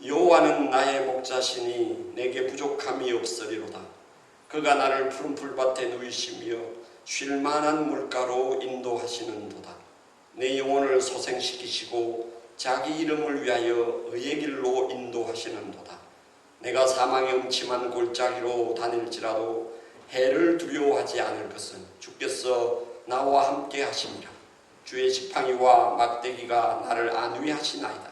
여호와는 나의 목자시니 내게 부족함이 없으리로다. 그가 나를 푸른 풀밭에 누이시며 쉴 만한 물가로 인도하시는도다. 내 영혼을 소생시키시고 자기 이름을 위하여 의의 길로 인도하시는도다. 내가 사망의 음침한 골짜기로 다닐지라도 해를 두려워하지 않을 것은 주께서 나와 함께 하심이라. 주의 지팡이와 막대기가 나를 안위하시나이다.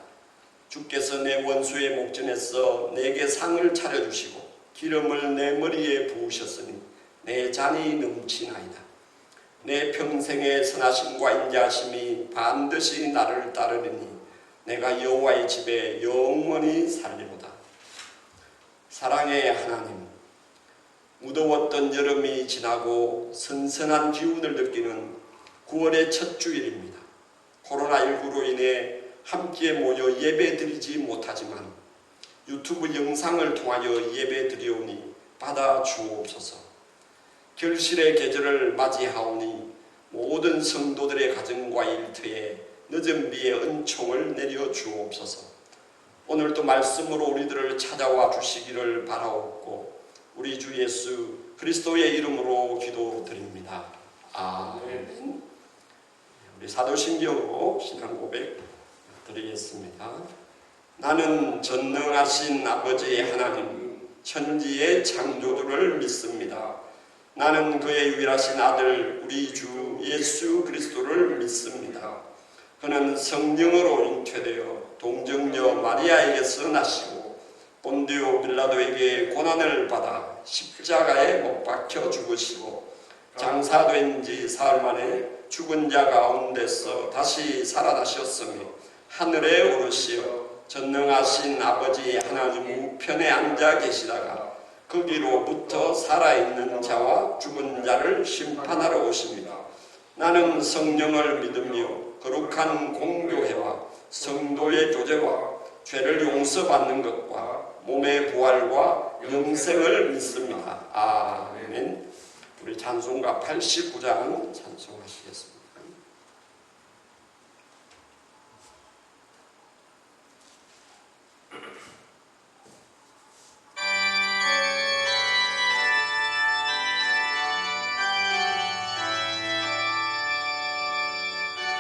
주께서 내 원수의 목전에서 내게 상을 차려주시고 기름을 내 머리에 부으셨으니 내 잔이 넘치나이다. 내 평생의 선하심과 인자하심이 반드시 나를 따르리니 내가 여호와의 집에 영원히 살리로다. 사랑의 하나님, 무더웠던 여름이 지나고 선선한 기운을 느끼는 9월의 첫 주일입니다. 코로나19로 인해 함께 모여 예배드리지 못하지만 유튜브 영상을 통하여 예배드리오니 받아주옵소서. 결실의 계절을 맞이하오니 모든 성도들의 가정과 일터에 늦은 비의 은총을 내려주옵소서. 오늘도 말씀으로 우리들을 찾아와 주시기를 바라옵고 우리 주 예수 그리스도의 이름으로 기도드립니다. 아멘. 우리 사도신경으로 신앙 고백 드리겠습니다. 나는 전능하신 아버지 하나님 천지의 창조주를 믿습니다. 나는 그의 유일하신 아들 우리 주 예수 그리스도를 믿습니다. 그는 성령으로 잉태되어 동정녀 마리아에게서 나시고 본디오 빌라도에게 고난을 받아 십자가에 못 박혀 죽으시고 장사된 지 사흘 만에 죽은 자 가운데서 다시 살아나셨으며 하늘에 오르시어 전능하신 아버지 하나님 우편에 앉아 계시다가 거기로부터 살아있는 자와 죽은 자를 심판하러 오십니다. 나는 성령을 믿으며 거룩한 공교회와 성도의 교제와 죄를 용서받는 것과 몸의 부활과 영생을 믿습니다. 아멘. 우리 찬송가 89장 찬송하시겠습니다.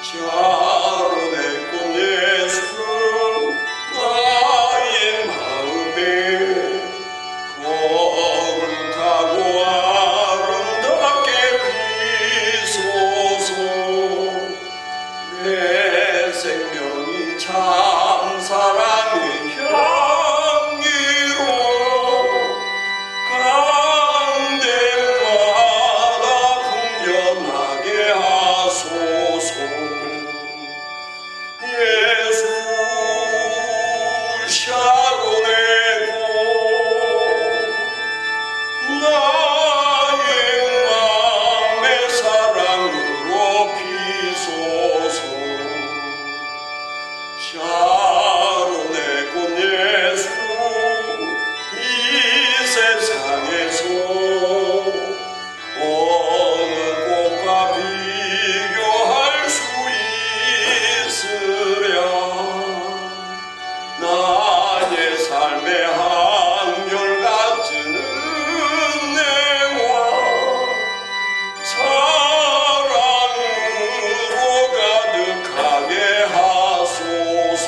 샤론의 꽃 예수 나의 마음에 거룩하고 아름답게 비소서. 내 생명이 참 사랑의 향기로 강대마다 풍년하게 하소서. 예수 샤론의 꽃 나의 맘의 사랑으로 비소서. 샤론의 꽃 예수 이 세상에서 어느 꽃과 비교할 수 있으랴. 나의 삶의 한결같은 은혜와 사랑으로 가득하게 하소서.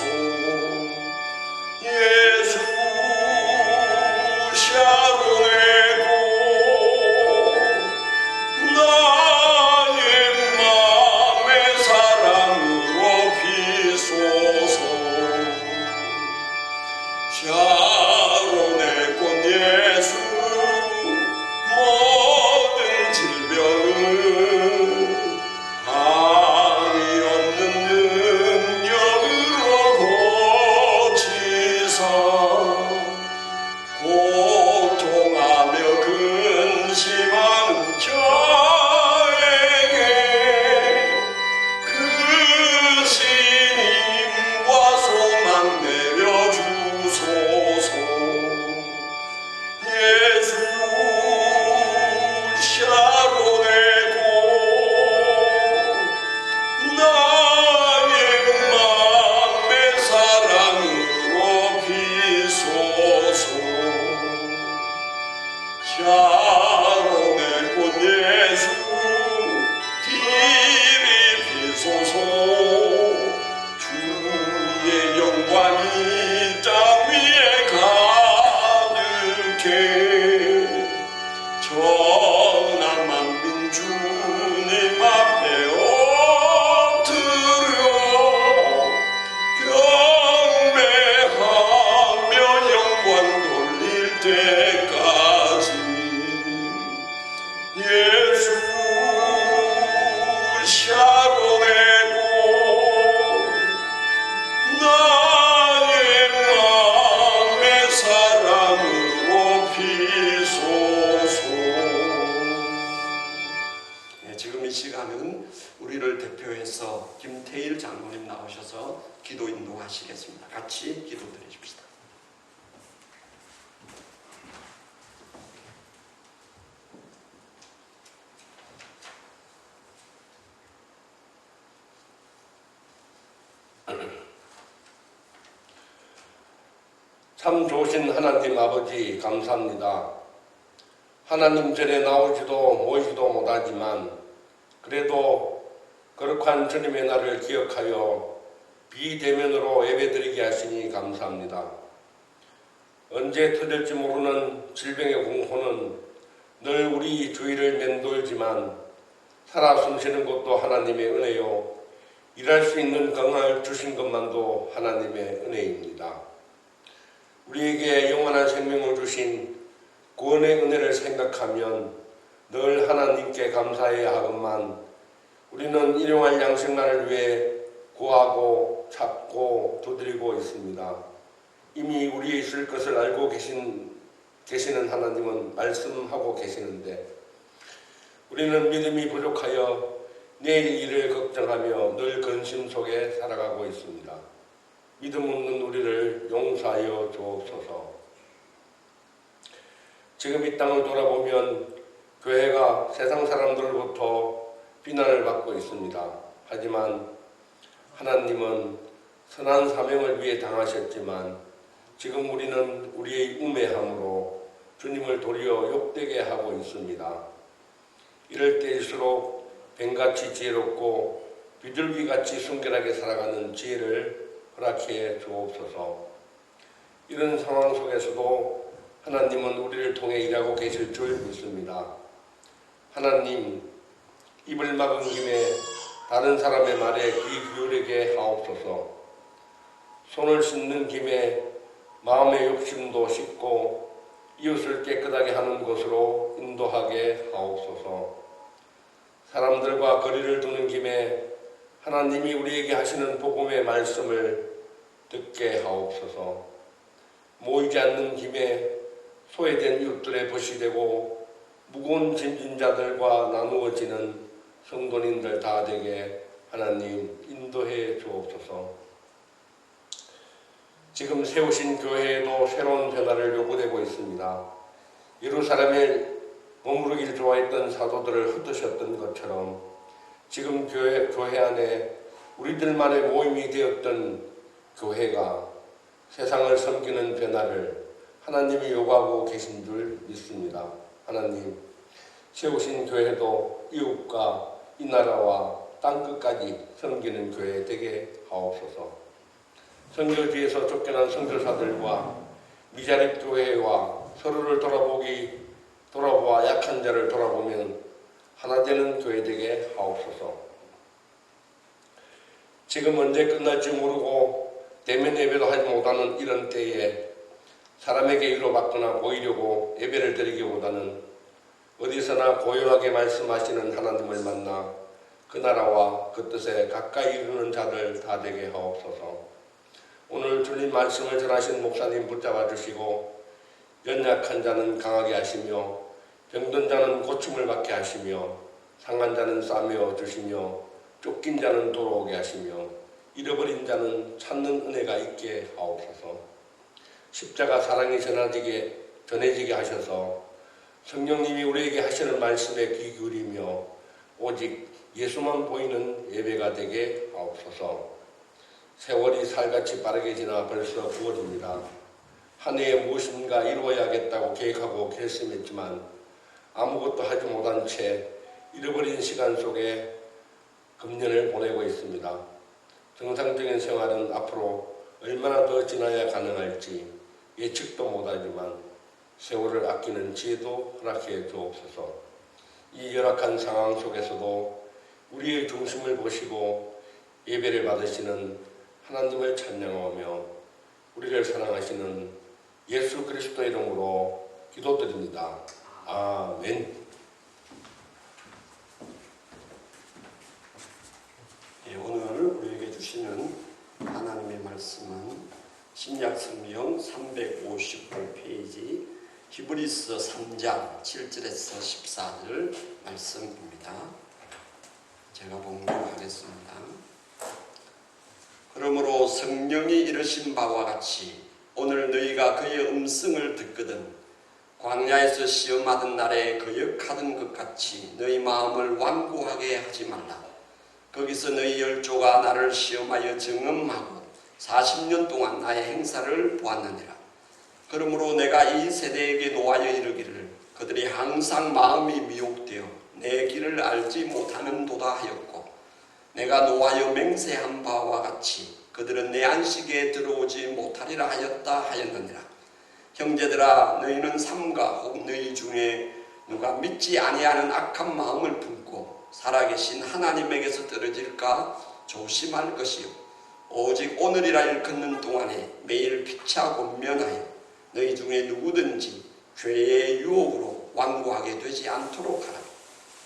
주셔서 기도 인도하시겠습니다. 같이 기도드리십시다. 참 좋으신 하나님 아버지 감사합니다. 하나님 전에 나오지도 모이지도 못하지만 그래도 거룩한 주님의 날을 기억하여 비대면으로 예배드리게 하시니 감사합니다. 언제 터질지 모르는 질병의 공포는 늘 우리 주위를 맴돌지만 살아 숨쉬는 것도 하나님의 은혜요, 일할 수 있는 건강을 주신 것만도 하나님의 은혜입니다. 우리에게 영원한 생명을 주신 구원의 은혜를 생각하면 늘 하나님께 감사해야 하건만 우리는 일용할 양식만을 위해 구하고 찾고 두드리고 있습니다. 이미 우리의 있을 것을 알고 계시는 하나님은 말씀하고 계시는데 우리는 믿음이 부족하여 내일 일을 걱정하며 늘 근심 속에 살아가고 있습니다. 믿음 없는 우리를 용서하여 주옵소서. 지금 이 땅을 돌아보면 교회가 세상 사람들로부터 비난을 받고 있습니다. 하지만 하나님은 선한 사명을 위해 당하셨지만 지금 우리는 우리의 우매함으로 주님을 도리어 욕되게 하고 있습니다. 이럴 때일수록 뱀같이 지혜롭고 비둘기같이 순결하게 살아가는 지혜를 허락해 주옵소서. 이런 상황 속에서도 하나님은 우리를 통해 일하고 계실 줄 믿습니다. 하나님, 입을 막은 김에 다른 사람의 말에 귀 기울이게 하옵소서. 손을 씻는 김에 마음의 욕심도 씻고 이웃을 깨끗하게 하는 곳으로 인도하게 하옵소서. 사람들과 거리를 두는 김에 하나님이 우리에게 하시는 복음의 말씀을 듣게 하옵소서. 모이지 않는 김에 소외된 이웃들의 벗이 되고 무거운 짐진 자들과 나누어지는 성도님들 다 되게 하나님 인도해 주옵소서. 지금 세우신 교회에도 새로운 변화를 요구되고 있습니다. 예루살렘에 머무르기를 좋아했던 사도들을 흩으셨던 것처럼 지금 교회 안에 우리들만의 모임이 되었던 교회가 세상을 섬기는 변화를 하나님이 요구하고 계신 줄 믿습니다. 하나님, 세우신 교회도 이웃과 이 나라와 땅끝까지 섬기는 교회 되게 하옵소서. 선교지에서 쫓겨난 선교사들과 미자립 교회와 서로를 돌아보아 약한 자를 돌아보면 하나 되는 교회 되게 하옵소서. 지금 언제 끝날지 모르고 대면 예배도 하지 못하는 이런 때에 사람에게 위로받거나 보이려고 예배를 드리기보다는 어디서나 고요하게 말씀하시는 하나님을 만나 그 나라와 그 뜻에 가까이 이르는 자들 다 되게 하옵소서. 오늘 주님 말씀을 전하신 목사님 붙잡아 주시고 연약한 자는 강하게 하시며 병든 자는 고침을 받게 하시며 상한 자는 싸매어 주시며 쫓긴 자는 돌아오게 하시며 잃어버린 자는 찾는 은혜가 있게 하옵소서. 십자가 사랑이 전해지게 하셔서 성령님이 우리에게 하시는 말씀에 귀 기울이며 오직 예수만 보이는 예배가 되게 하옵소서. 세월이 살같이 빠르게 지나 벌써 9월입니다. 한 해에 무엇인가 이루어야겠다고 계획하고 결심했지만 아무것도 하지 못한 채 잃어버린 시간 속에 금년을 보내고 있습니다. 정상적인 생활은 앞으로 얼마나 더 지나야 가능할지 예측도 못하지만 세월을 아끼는 지혜도 허락해 주옵소서. 이 열악한 상황 속에서도 우리의 중심을 보시고 예배를 받으시는 하나님을 찬양하며 우리를 사랑하시는 예수 그리스도의 이름으로 기도드립니다. 아멘. 오늘 우리에게 주시는 하나님의 말씀은 신약성경 355페이지 히브리서 3장 7절에서 14절 말씀입니다. 제가 봉독하겠습니다. 그러므로 성령이 이르신 바와 같이 오늘 너희가 그의 음성을 듣거든 광야에서 시험하던 날에 거역하던 것 같이 너희 마음을 완고하게 하지 말라. 거기서 너희 열조가 나를 시험하여 증언하고 40년 동안 나의 행사를 보았느니라. 그러므로 내가 이 세대에게 노하여 이르기를 그들이 항상 마음이 미혹되어 내 길을 알지 못하는도다 하였고 내가 노하여 맹세한 바와 같이 그들은 내 안식에 들어오지 못하리라 하였다 하였느니라. 형제들아 너희는 삼가 혹 너희 중에 누가 믿지 아니하는 악한 마음을 품고 살아계신 하나님에게서 떨어질까 조심할 것이요 오직 오늘이라 일컫는 동안에 매일 피차 권면하여 너희 중에 누구든지 죄의 유혹으로 완고하게 되지 않도록 하라.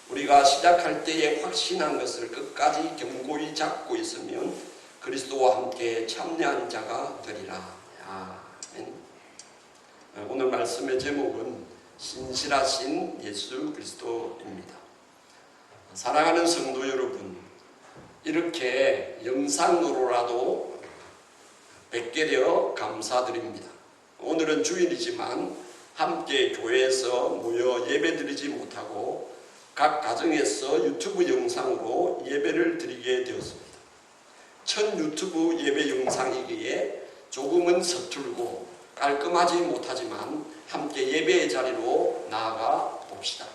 우리가 시작할 때에 확신한 것을 끝까지 견고히 잡고 있으면 그리스도와 함께 참여한 자가 되리라. 아멘. 오늘 말씀의 제목은 신실하신 예수 그리스도입니다. 사랑하는 성도 여러분, 이렇게 영상으로라도 뵙게 되어 감사드립니다. 오늘은 주일이지만 함께 교회에서 모여 예배드리지 못하고 각 가정에서 유튜브 영상으로 예배를 드리게 되었습니다. 첫 유튜브 예배 영상이기에 조금은 서툴고 깔끔하지 못하지만 함께 예배의 자리로 나아가 봅시다.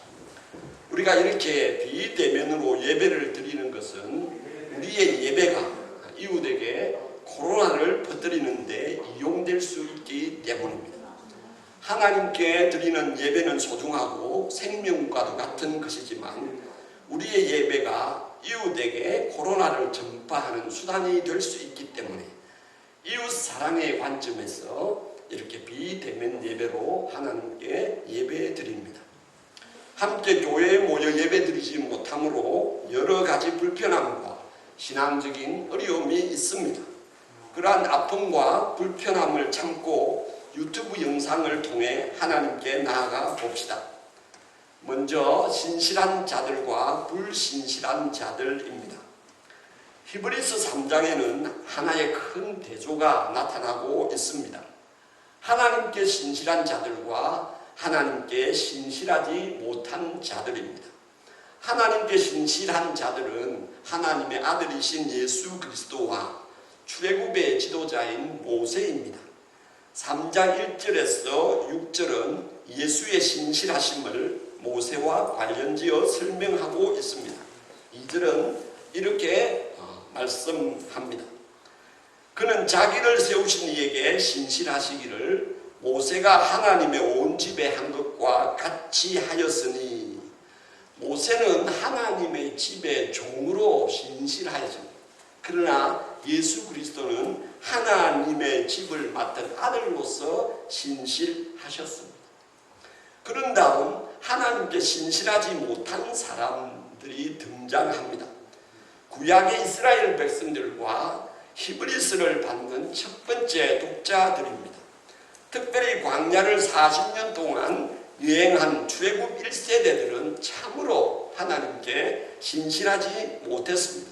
우리가 이렇게 비대면으로 예배를 드리는 것은 우리의 예배가 이웃에게 코로나를 퍼뜨리는 데 이용될 수 있기 때문입니다. 하나님께 드리는 예배는 소중하고 생명과도 같은 것이지만 우리의 예배가 이웃에게 코로나를 전파하는 수단이 될 수 있기 때문에 이웃 사랑의 관점에서 이렇게 비대면 예배로 하나님께 예배 드립니다. 함께 교회에 모여 예배 드리지 못함으로 여러 가지 불편함과 신앙적인 어려움이 있습니다. 그러한 아픔과 불편함을 참고 유튜브 영상을 통해 하나님께 나아가 봅시다. 먼저 신실한 자들과 불신실한 자들입니다. 히브리서 3장에는 하나의 큰 대조가 나타나고 있습니다. 하나님께 신실한 자들과 하나님께 신실하지 못한 자들입니다. 하나님께 신실한 자들은 하나님의 아들이신 예수 그리스도와 출애굽의 지도자인 모세입니다. 3장 1절에서 6절은 예수의 신실하심을 모세와 관련지어 설명하고 있습니다. 2절은 이렇게 말씀합니다. 그는 자기를 세우신 이에게 신실하시기를 모세가 하나님의 온 집에 한 것과 같이 하였으니 모세는 하나님의 집의 종으로 신실하였습니다. 그러나 예수 그리스도는 하나님의 집을 맡은 아들로서 신실하셨습니다. 그런 다음 하나님께 신실하지 못한 사람들이 등장합니다. 구약의 이스라엘 백성들과 히브리서를 받는 첫 번째 독자들입니다. 특별히 광야를 40년 동안 유행한 출애굽 1세대들은 참으로 하나님께 신실하지 못했습니다.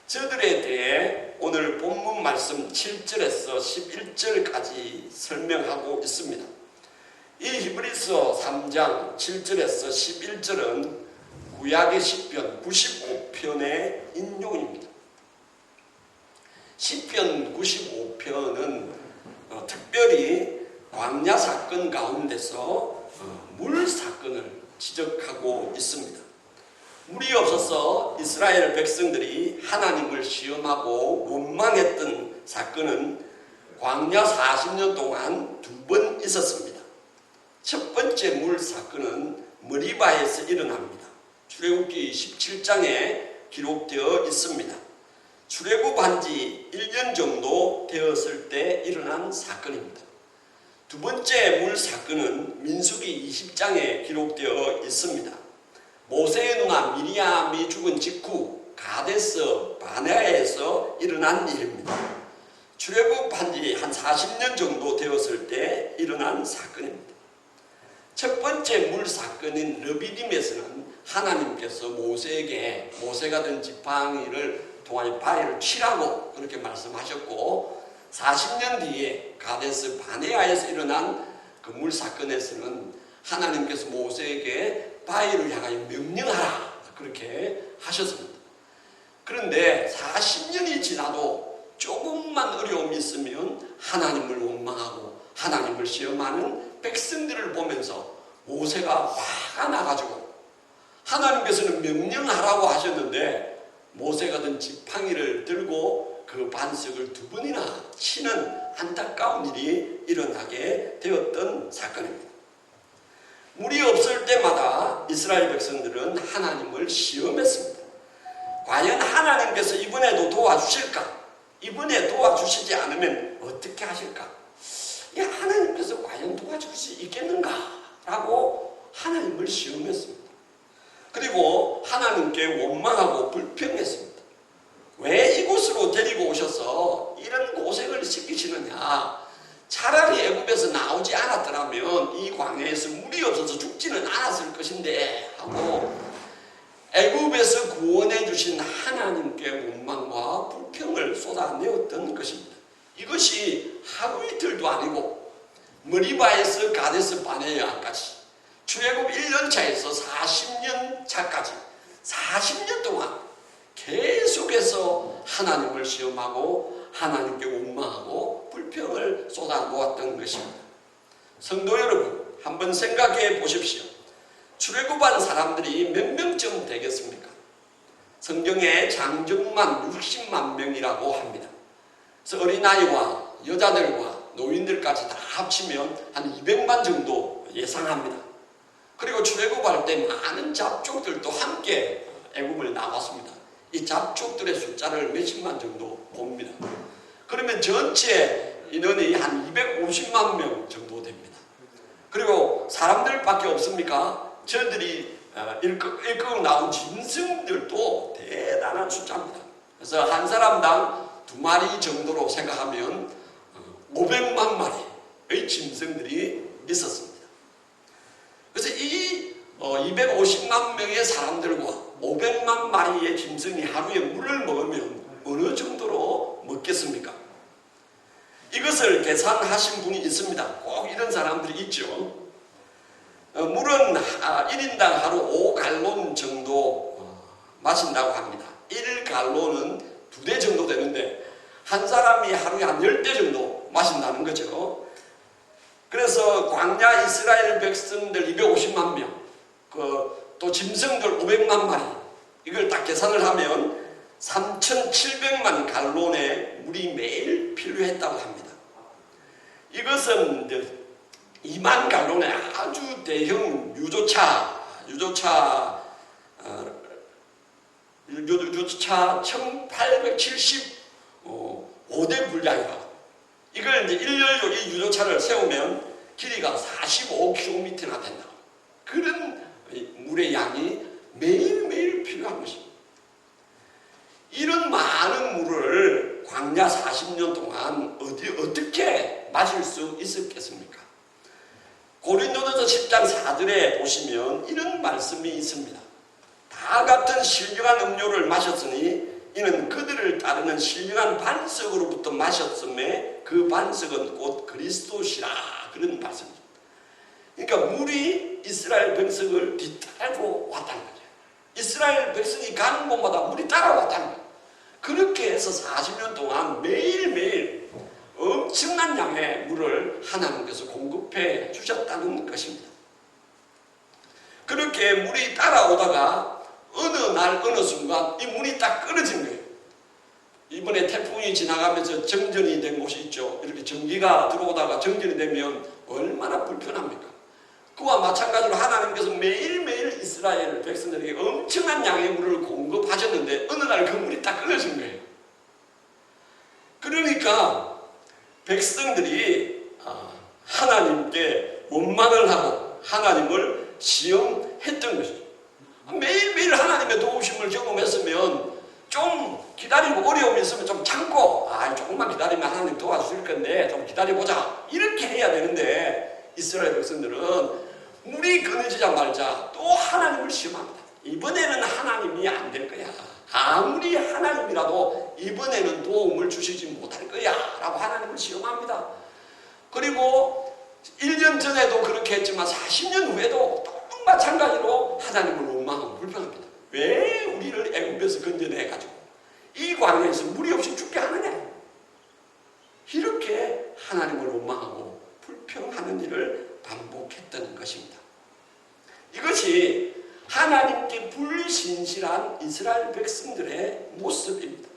저들에 대해 오늘 본문 말씀 7절에서 11절까지 설명하고 있습니다. 이 히브리서 3장 7절에서 11절은 구약의 시편 95편의 인용입니다. 시편 95편은 특별히 광야 사건 가운데서 물 사건을 지적하고 있습니다. 물이 없어서 이스라엘 백성들이 하나님을 시험하고 원망했던 사건은 광야 40년 동안 2번 있었습니다. 첫 번째 물 사건은 머리바에서 일어납니다. 출애굽기 17장에 기록되어 있습니다. 출애굽한 지 1년 정도 되었을 때 일어난 사건입니다. 두 번째 물 사건은 민수기 20장에 기록되어 있습니다. 모세의 누나 미리암이 죽은 직후 가데스 바네아에서 일어난 일입니다. 출애굽한 지 한 40년 정도 되었을 때 일어난 사건입니다. 첫 번째 물 사건인 르비딤에서는 하나님께서 모세에게 모세가 든 지팡이를 동안에 바위를 치라고 그렇게 말씀하셨고 40년 뒤에 가데스 바네아에서 일어난 그 물 사건에서는 하나님께서 모세에게 바위를 향하여 명령하라 그렇게 하셨습니다. 그런데 40년이 지나도 조금만 어려움이 있으면 하나님을 원망하고 하나님을 시험하는 백성들을 보면서 모세가 화가 나가지고 하나님께서는 명령하라고 하셨는데 모세가 든 지팡이를 들고 그 반석을 2번이나 치는 안타까운 일이 일어나게 되었던 사건입니다. 물이 없을 때마다 이스라엘 백성들은 하나님을 시험했습니다. 과연 하나님께서 이번에도 도와주실까? 이번에 도와주시지 않으면 어떻게 하실까? 하나님께서 과연 도와줄 수 있겠는가? 라고 하나님을 시험했습니다. 그리고 하나님께 원망하고 불평했습니다. 왜 이곳으로 데리고 오셔서 이런 고생을 시키시느냐? 차라리 애굽에서 나오지 않았더라면 이 광야에서 물이 없어서 죽지는 않았을 것인데 하고 애굽에서 구원해 주신 하나님께 원망과 불평을 쏟아내었던 것입니다. 이것이 하루 이틀도 아니고 머리바에서 가데스 바네아까지 출애굽 1년차에서 40년 차까지 40년 동안 계속해서 하나님을 시험하고 하나님께 원망하고 불평을 쏟아놓았던 것입니다. 성도 여러분, 한번 생각해 보십시오. 출애굽한 사람들이 몇 명쯤 되겠습니까? 성경에 장정만 60만 명이라고 합니다. 그래서 어린아이와 여자들과 노인들까지 다 합치면 한 200만 정도 예상합니다. 그리고 출애굽할 때 많은 잡족들도 함께 애굽을 나왔습니다. 이 잡족들의 숫자를 몇십만 정도 봅니다. 그러면 전체 인원이 한 250만 명 정도 됩니다. 그리고 사람들밖에 없습니까? 저들이 일극 나온 짐승들도 대단한 숫자입니다. 그래서 한 사람당 2마리 정도로 생각하면 500만 마리의 짐승들이 있었습니다. 그래서 이 250만 명의 사람들과 500만 마리의 짐승이 하루에 물을 먹으면 어느 정도로 먹겠습니까? 이것을 계산하신 분이 있습니다. 꼭 이런 사람들이 있죠. 물은 1인당 하루 5갈론 정도 마신다고 합니다. 1갈론은 2대 정도 되는데 한 사람이 하루에 한 10대 정도 마신다는 거죠. 그래서 광야 이스라엘 백성들 250만 명, 또 짐승들 500만 마리, 이걸 딱 계산을 하면 3,700만 갈론의 물이 매일 필요했다고 합니다. 이것은 2만 갈론의 아주 대형 유조차 1875대 분량이라고. 이걸 이제 일렬로 이 유조차를 세우면 길이가 45km나 된다. 그런 물의 양이 매일매일 필요한 것입니다. 이런 많은 물을 광야 40년 동안 어떻게 마실 수 있었겠습니까? 고린도전서 10장 4절에 보시면 이런 말씀이 있습니다. 다 같은 신령한 음료를 마셨으니 이는 그들을 따르는 신령한 반석으로부터 마셨음에 그 반석은 곧 그리스도시라. 그런 말씀입니다. 그러니까 물이 이스라엘 백성을 뒤따르고 왔다는 거죠. 이스라엘 백성이 가는 곳마다 물이 따라왔다는 거예요. 그렇게 해서 40년 동안 매일매일 엄청난 양의 물을 하나님께서 공급해 주셨다는 것입니다. 그렇게 물이 따라오다가 어느 날 어느 순간 이 물이 딱 끊어진 거예요. 이번에 태풍이 지나가면서 정전이 된 곳이 있죠. 이렇게 전기가 들어오다가 정전이 되면 얼마나 불편합니까? 그와 마찬가지로 하나님께서 매일매일 이스라엘 백성들에게 엄청난 양의 물을 공급하셨는데 어느 날 그 물이 딱 끊어진 거예요. 그러니까 백성들이 하나님께 원망을 하고 하나님을 시험했던 것이죠. 매일매일 하나님의 도우심을 경험했으면 좀 기다리고 어려움이 있으면 좀 참고 조금만 기다리면 하나님 도와주실 건데 좀 기다려보자 이렇게 해야 되는데 이스라엘 백성들은 물이 끊어지자마자 또 하나님을 시험합니다. 이번에는 하나님이 안 될 거야. 아무리 하나님이라도 이번에는 도움을 주시지 못할 거야 라고 하나님을 시험합니다. 그리고 1년 전에도 그렇게 했지만 40년 후에도 또 마찬가지로 하나님을 원망하고 불평합니다. 왜 우리를 애굽에서 건져내가지고 이 광야에서 무리 없이 죽게 하느냐. 이렇게 하나님을 원망하고 불평하는 일을 반복했던 것입니다. 이것이 하나님께 불신실한 이스라엘 백성들의 모습입니다.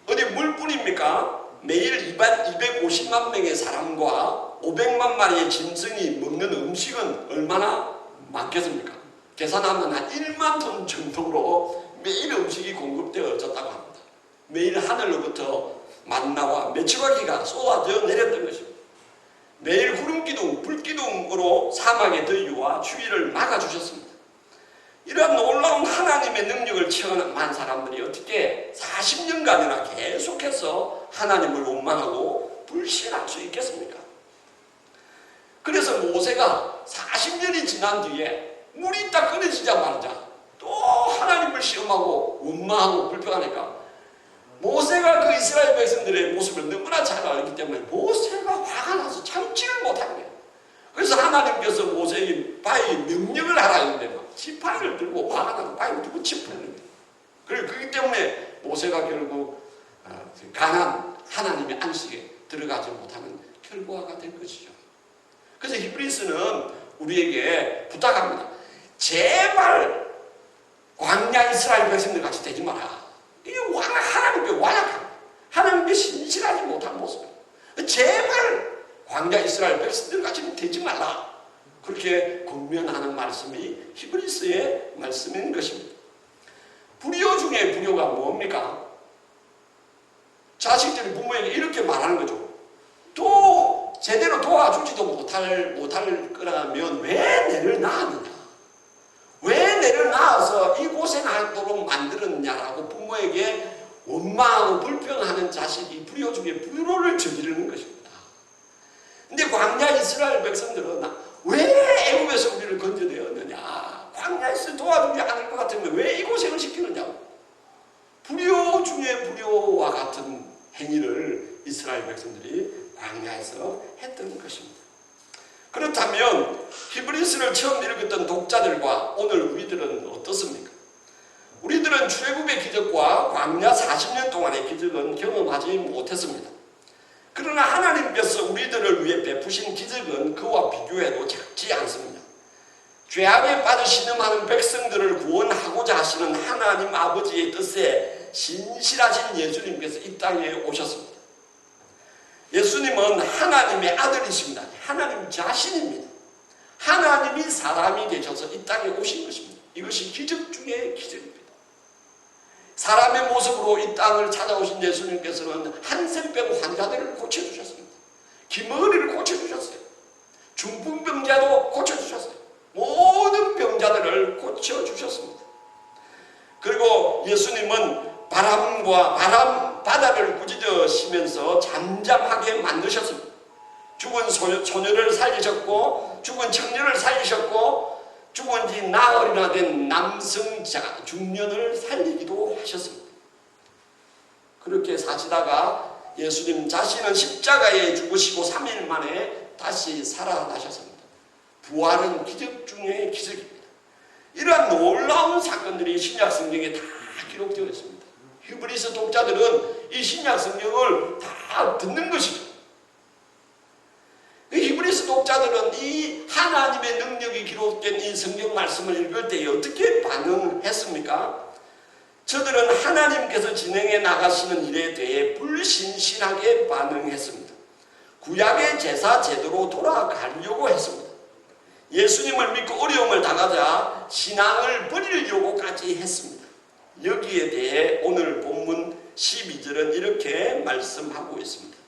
어디 물뿐입니까? 매일 250만 명의 사람과 500만 마리의 짐승이 먹는 음식은 얼마나 많겠습니까? 계산하면 한 1만 톤 정도로 매일 음식이 공급되어졌다고 합니다. 매일 하늘로부터 만나와 메추라기가 쏟아져 내렸던 것입니다. 매일 구름기둥, 불기둥으로 사막의 더위와 추위를 막아주셨습니다. 이러한 놀라운 하나님의 능력을 체험한 사람들이 어떻게 40년간이나 계속해서 하나님을 원망하고 불신할 수 있겠습니까? 그래서 모세가 40년이 지난 뒤에 물이 딱 끊어지자마자 또 하나님을 시험하고 원망하고 불평하니까 모세가 그 이스라엘 백성들의 모습을 너무나 잘 알기 때문에 모세가 화가 나서 참지를 못한 거예요. 그래서 하나님께서 모세에게 바위 명령을 하라 했는데 막 지팡이를 들고 화가 나서 바위를 두고 짚어내는 거예요. 그리고 그렇기 때문에 모세가 결국 가나안 하나님의 안식에 들어가지 못하는 결과가 된 것이죠. 그래서 히브리서는 우리에게 부탁합니다. 제발 광야 이스라엘 백성들 같이 되지 마라. 이게 하나님께 완악한, 하나님께 신실하지 못한 모습이에요. 제발 광야 이스라엘 백성들 같이 되지 말라. 그렇게 권면하는 말씀이 히브리서의 말씀인 것입니다. 불효 중에 불효가 뭡니까? 자식들이 부모에게 이렇게 말하는 거죠. 또 제대로 도와주지도 못할 거라면 왜 내를 낳았느냐? 왜 내를 낳아서 이 고생하도록 만들었냐라고 부모에게 원망하고 불평하는 자식이 불효 중에 불효를 저지르는 것입니다. 근데 광야 이스라엘 백성들은 왜 애굽에서 우리를 건져내었느냐? 광야에서 도와주지 않을 것 같으면 왜 이 고생을 시키느냐고. 불효 중에 불효와 같은 행위를 이스라엘 백성들이 광야에서 했던 것입니다. 그렇다면 히브리서를 처음 읽었던 독자들과 오늘 우리들은 어떻습니까? 우리들은 출애굽의 기적과 광야 40년 동안의 기적은 경험하지 못했습니다. 그러나 하나님께서 우리들을 위해 베푸신 기적은 그와 비교해도 작지 않습니다. 죄악에 빠져 신음하는 백성들을 구원하고자 하시는 하나님 아버지의 뜻에 신실하신 예수님께서 이 땅에 오셨습니다. 예수님은 하나님의 아들이십니다. 하나님 자신입니다. 하나님이 사람이 되셔서 이 땅에 오신 것입니다. 이것이 기적 중에 기적입니다. 사람의 모습으로 이 땅을 찾아오신 예수님께서는 한센병 환자들을 고쳐주셨습니다. 기머리를 고쳐주셨어요. 중풍병자도 고쳐주셨어요. 모든 병자들을 고쳐주셨습니다. 그리고 예수님은 바다를 꾸짖으시면서 잠잠하게 만드셨습니다. 죽은 소녀를 살리셨고 죽은 청년을 살리셨고 죽은 지 나흘이나 된 남성 중년을 살리기도 하셨습니다. 그렇게 사시다가 예수님 자신은 십자가에 죽으시고 3일 만에 다시 살아나셨습니다. 부활은 기적 중의 기적입니다. 이러한 놀라운 사건들이 신약 성경에 다 기록되어 있습니다. 히브리서 독자들은 이 신약 성경을 다 듣는 것이죠. 히브리서 독자들은 이 하나님의 능력이 기록된 이 성경 말씀을 읽을 때 어떻게 반응했습니까? 저들은 하나님께서 진행해 나가시는 일에 대해 불신실하게 반응했습니다. 구약의 제사 제도로 돌아가려고 했습니다. 예수님을 믿고 어려움을 당하자 신앙을 버리려고까지 했습니다. 여기에 대해 오늘 본문 12절은 이렇게 말씀하고 있습니다.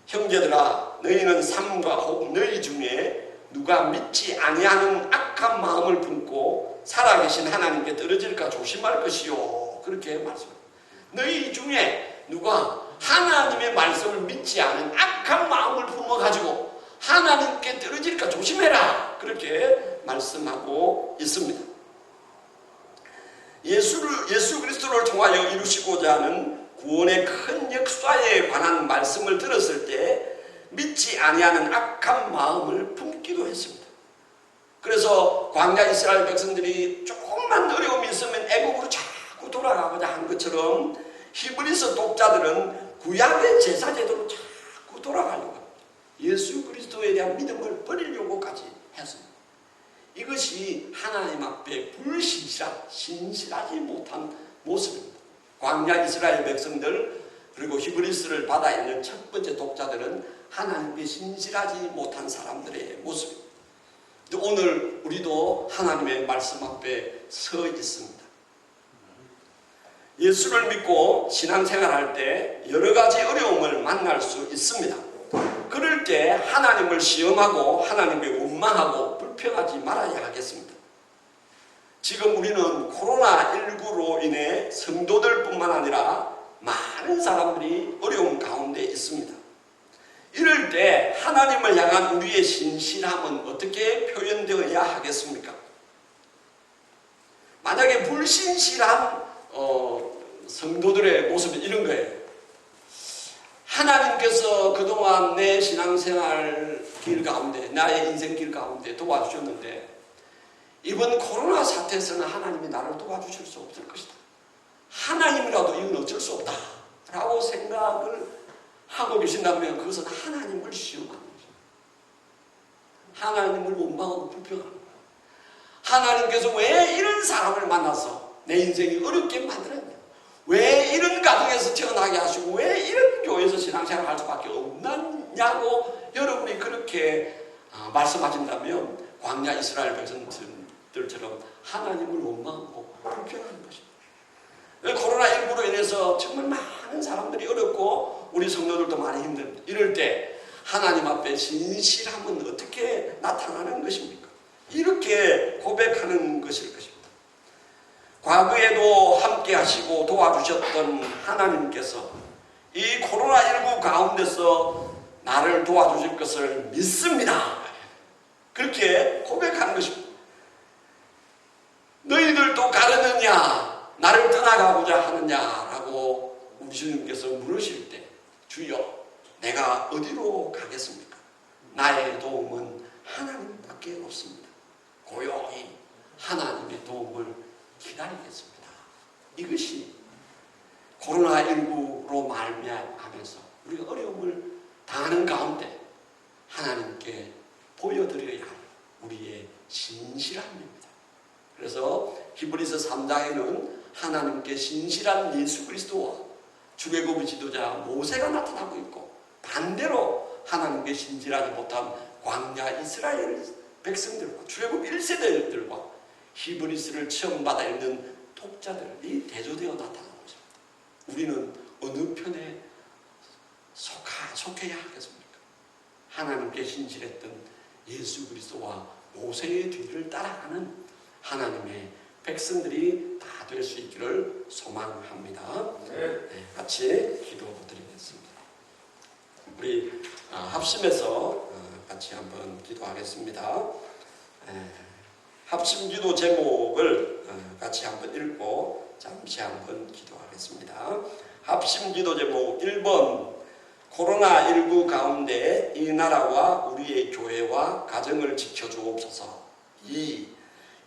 형제들아, 너희는 삶과 혹 너희 중에 누가 믿지 아니하는 악한 마음을 품고 살아계신 하나님께 떨어질까 조심할 것이요. 그렇게 말씀합니다. 너희 중에 누가 하나님의 말씀을 믿지 않은 악한 마음을 품어가지고 하나님께 떨어질까 조심해라. 그렇게 말씀하고 있습니다. 예수 그리스도를 통하여 이루시고자 하는 구원의 큰 역사에 관한 말씀을 들었을 때 믿지 아니하는 악한 마음을 품기도 했습니다. 그래서 광야 이스라엘 백성들이 조금만 어려움이 있으면 애국으로 자꾸 돌아가고자 한 것처럼 히브리서 독자들은 구약의 제사 제도로 자꾸 돌아가려고 합니다. 예수 그리스도에 대한 믿음을 버리려고까지 했습니다. 이것이 하나님 앞에 불신실한, 신실하지 못한 모습입니다. 광야 이스라엘 백성들 그리고 히브리서를 받아 있는 첫 번째 독자들은 하나님께 신실하지 못한 사람들의 모습입니다. 오늘 우리도 하나님의 말씀 앞에 서 있습니다. 예수를 믿고 신앙생활할 때 여러 가지 어려움을 만날 수 있습니다. 그럴 때 하나님을 시험하고 하나님께 원망하고 불평하지 말아야 하겠습니다. 지금 우리는 코로나19로 인해 성도들뿐만 아니라 많은 사람들이 어려움 가운데 있습니다. 이럴 때 하나님을 향한 우리의 신실함은 어떻게 표현되어야 하겠습니까? 만약에 불신실한 성도들의 모습은 이런 거예요. 하나님께서 그동안 내 신앙생활 길 가운데, 나의 인생 길 가운데 도와주셨는데 이번 코로나 사태에서는 하나님이 나를 도와주실 수 없을 것이다. 하나님이라도 이건 어쩔 수 없다 라고 생각을 하고 계신다면 그것은 하나님을 시험하는 거죠. 하나님을 원망하고 불평하는 거예요. 하나님께서 왜 이런 사람을 만나서 내 인생이 어렵게 만들었냐? 왜 이런 가정에서 태어나게 하시고 왜 이런 교회에서 신앙생활을 할 수밖에 없느냐고 여러분이 그렇게 말씀하신다면 광야 이스라엘 백성들처럼 하나님을 원망하고 불평하는 것입니다. 코로나19로 인해서 정말 많은 사람들이 어렵고 우리 성도들도 많이 힘듭니다. 이럴 때 하나님 앞에 신실함은 어떻게 나타나는 것입니까? 이렇게 고백하는 것일 것입니다. 과거에도 함께 하시고 도와주셨던 하나님께서 이 코로나19 가운데서 나를 도와주실 것을 믿습니다. 그렇게 고백하는 것입니다. 너희들도 가르느냐? 나를 떠나가고자 하느냐라고 우리 주님께서 물으실 때 주여 내가 어디로 가겠습니까? 나의 도움은 하나님밖에 없습니다. 고요히 하나님의 도움을 기다리겠습니다. 이것이 코로나19로 말미암아서 우리가 어려움을 당하는 가운데 하나님께 보여드려야 할 우리의 신실함입니다. 그래서 히브리서 3장에는 하나님께 신실한 예수 그리스도와 출애굽의 지도자 모세가 나타나고 있고 반대로 하나님께 신실하지 못한 광야 이스라엘 백성들과 출애굽 1세대들과 히브리서를 처음 받아 읽는 독자들이 대조되어 나타나는 것입니다. 우리는 어느 편에 속해야 하겠습니까? 하나님께 신실했던 예수 그리스도와 모세의 뒤를 따라가는 하나님의 백성들이 다 될 수 있기를 소망합니다. 네, 같이 기도드리겠습니다. 우리 합심해서 같이 한번 기도하겠습니다. 합심 기도 제목을 같이 한번 읽고 잠시 한번 기도하겠습니다. 합심 기도 제목 1번 코로나19 가운데 이 나라와 우리의 교회와 가정을 지켜주옵소서. 2.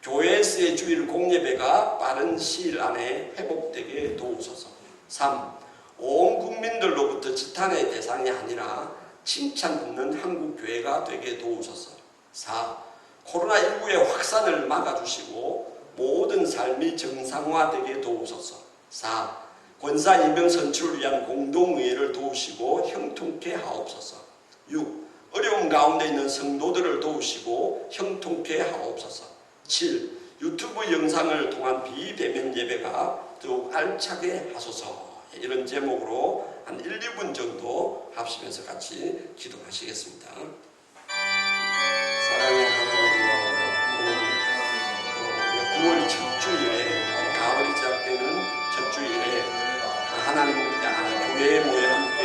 교회에서의 주일 공예배가 빠른 시일 안에 회복되게 도우소서. 3. 온 국민들로부터 지탄의 대상이 아니라 칭찬받는 한국교회가 되게 도우소서. 4. 코로나19의 확산을 막아주시고 모든 삶이 정상화되게 도우소서. 4. 권사 임명 선출을 위한 공동의회를 도우시고 형통케 하옵소서. 6. 어려움 가운데 있는 성도들을 도우시고 형통케 하옵소서. 7. 유튜브 영상을 통한 비대면 예배가 더욱 알차게 하소서. 이런 제목으로 한 1, 2분 정도 합심해서 같이 기도하시겠습니다. 사랑의 하나님, 오늘 9월 첫 주일에 가을이 시작되는 첫 주일에 하나님 교회에 모여 함께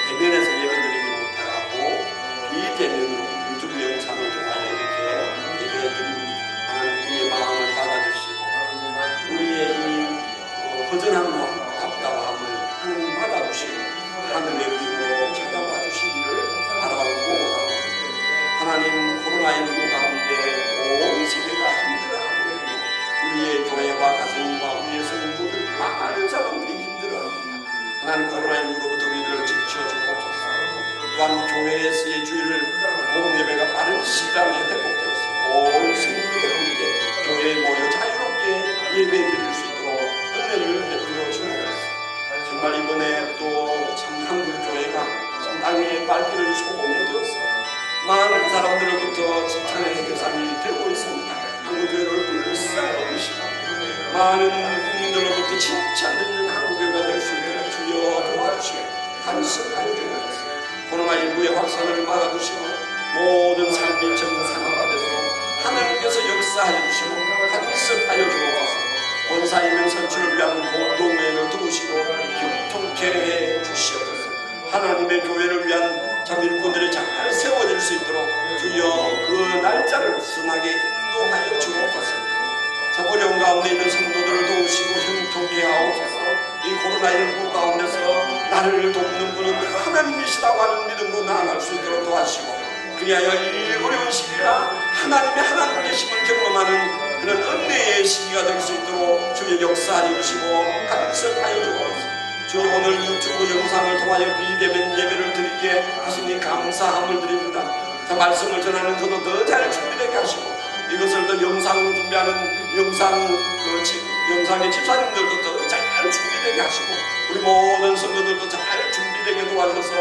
대면에서 예배드리지 못하고 비대면으로 유튜브 영상을 통하여 이렇게 예배드립니다. 하나님 우리의 마음을 받아주시고 우리 교회에서의 주일 공동 예배가 빠른 시간에 회복되어서 온 성도들과 함께 교회에 모여 자유롭게 예배 드릴 수 있도록 은혜를 베풀어 주옵소서. 정말 이번에 또 참 한국교회가 땅의 발길을 소공에 되어서 많은 사람들로부터 칭찬의 대상이 되고 있습니다. 한국교회를 불쌍히 많은 국민들로부터 칭찬받는 한국교회가 될 수 있도록 주여 도와주시고 간섭하여 주옵소서. 코로나19의 확산을 막아주시고 모든 삶이 정상화가 되도록 하나님께서 역사하여 주시고 간섭하여 주옵소서. 본사이명 선출을 위한 공동회의를 도우시고 형통케 해 주시옵소서. 하나님의 교회를 위한 참 일꾼들이 잘 세워질 수 있도록 주여 그 날짜를 순하게 인도하여 주옵소서. 참 어려운 가운데 있는 성도들을 도우시고 형통케 하옵소서. 이 코로나19 가운데서 나를 돕는 분은 하나님이시다고 하는 믿음으로 나아갈 수 있도록 도와주시고 그리하여 이 어려운 시기가 하나님의 하나님 계심을 경험하는 그런 은혜의 시기가 될 수 있도록 주의 역사하여 주시고 간섭하여 주옵소서. 주여 오늘 유튜브 영상을 통하여 비대면 예배를 드리기에 하시니 감사함을 드립니다. 자, 말씀을 전하는 저도 더 잘 준비되게 하시고 이것을 더 영상으로 준비하는 영상의 집사님들도 더 잘 준비되게 하시고 우리 모든 성도들도 잘 준비되게 도와주셔서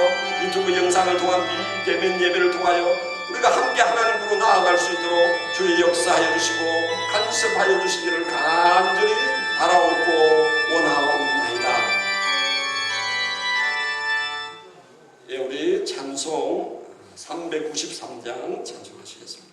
유튜브 영상을 통한 비대면 예배를 통하여 우리가 함께 하나님으로 나아갈 수 있도록 주의 역사하여 주시고 간섭하여 주시기를 간절히 바라옵고 원하옵나이다. 예, 우리 찬송 393장 찬송하시겠습니다.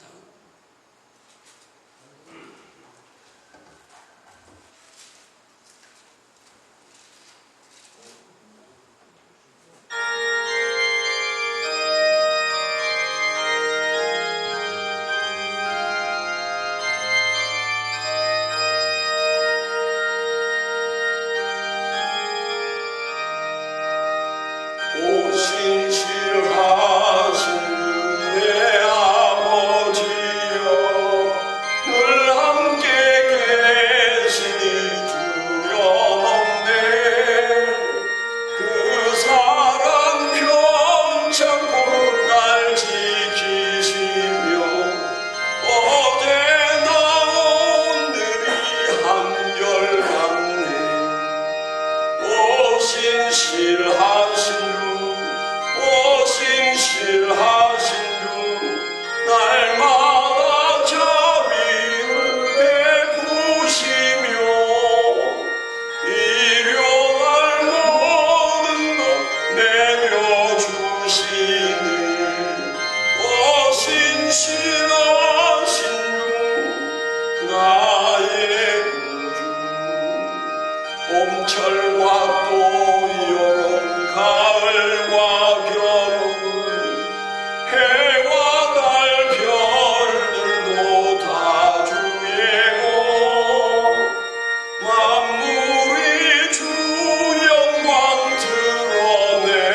봄철과 또 여름 가을과 겨울 해와 달 별들도 다 주의고 만물이 주 영광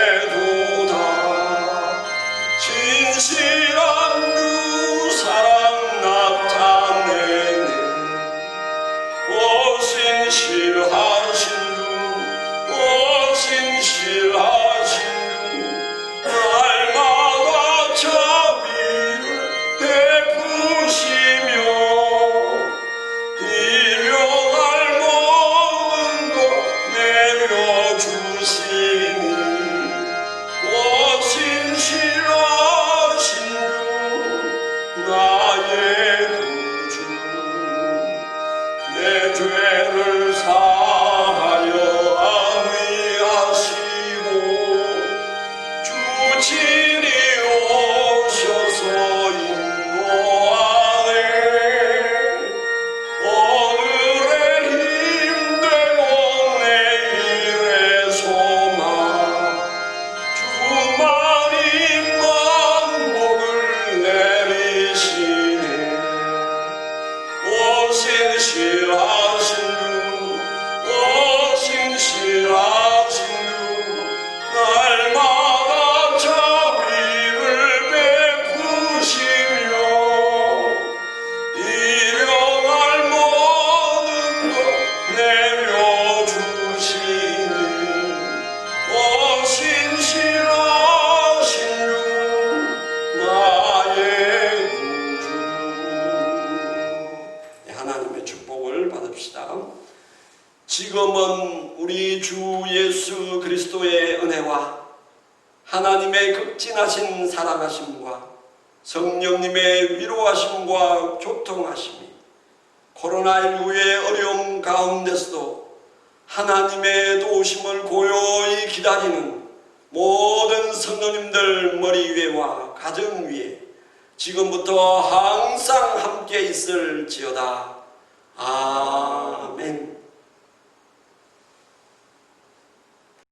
드러내도다 진실한 주 사랑 나타내네 오신 실하신 주 오신 실하신 주 날마다 자비를 베푸시며 일용할 모든 것 내려주시니 오신 실하신 주 나의 구주 내 죄를 사하여 안위하시고 주친이 오셔서 인도하네 오늘의 힘되고 내일의 소망 주만이 만복을 내리시네 오신 실하신 주 오신 실하신 주 날마다 자비 하나님의 은혜와 하나님의 극진하신 사랑하심과 성령님의 위로하심과 교통하심이 코로나19의 어려움 가운데서도 하나님의 도우심을 고요히 기다리는 모든 성도님들 머리 위에와 가정 위에 지금부터 항상 함께 있을지어다. 아멘.